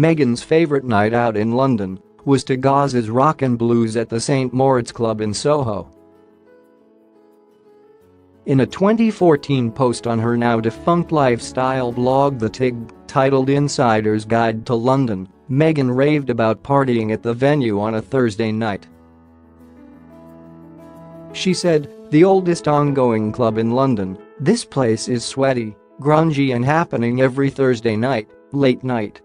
Meghan's favourite night out in London was to Gaz's Rock and Blues at the St Moritz Club in Soho. In a 2014 post on her now-defunct lifestyle blog The Tig, titled Insider's Guide to London, Meghan raved about partying at the venue on a Thursday night. She said, "The oldest ongoing club in London, this place is sweaty, grungy and happening every Thursday night, late night.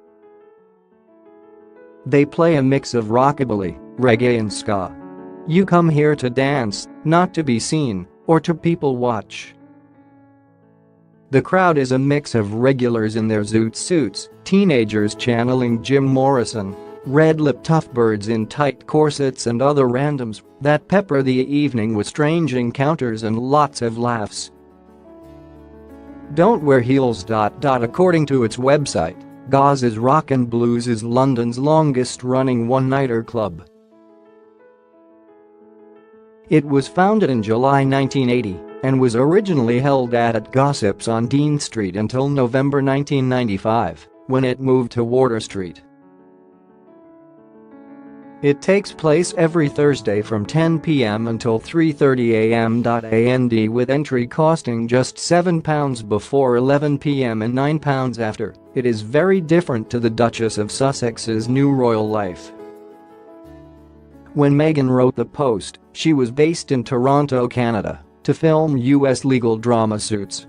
They play a mix of rockabilly, reggae and ska. You come here to dance, not to be seen, or to people watch. The crowd is a mix of regulars in their zoot suits, teenagers channeling Jim Morrison, red-lipped toughbirds in tight corsets and other randoms that pepper the evening with strange encounters and lots of laughs. Don't wear heels. According to its website, Gaz's Rock and Blues is London's longest-running one-nighter club. It was founded in July 1980 and was originally held at Gossips on Dean Street until November 1995, when it moved to Wardour Street. It takes place every Thursday from 10 p.m. until 3:30 a.m. And with entry costing just £7 before 11 p.m. and £9 after. It is very different to the Duchess of Sussex's new royal life. When Meghan wrote the post, she was based in Toronto, Canada, to film US legal drama Suits.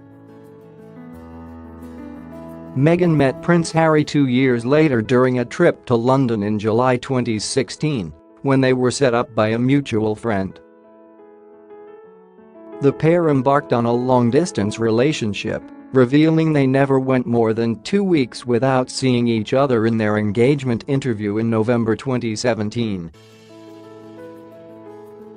Meghan met Prince Harry 2 years later during a trip to London in July 2016, when they were set up by a mutual friend. The pair embarked on a long-distance relationship, revealing they never went more than 2 weeks without seeing each other in their engagement interview in November 2017.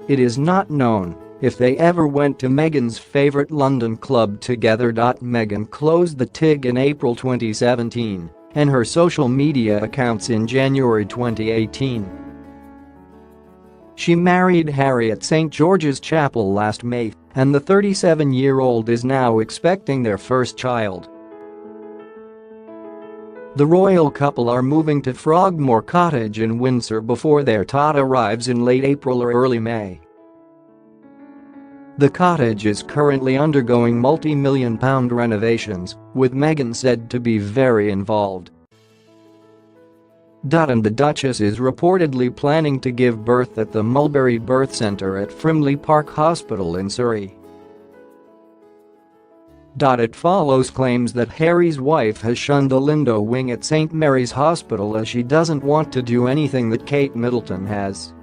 It is not known if they ever went to Meghan's favourite London club together. Meghan closed the Tig in April 2017 and her social media accounts in January 2018. She married Harry at St George's Chapel last May, and the 37-year-old is now expecting their first child. The royal couple are moving to Frogmore Cottage in Windsor before their tot arrives in late April or early May. The cottage is currently undergoing multi-million-pound renovations, with Meghan said to be very involved. And the Duchess is reportedly planning to give birth at the Mulberry Birth Centre at Frimley Park Hospital in Surrey. It follows claims that Harry's wife has shunned the Lindo wing at St Mary's Hospital as she doesn't want to do anything that Kate Middleton has.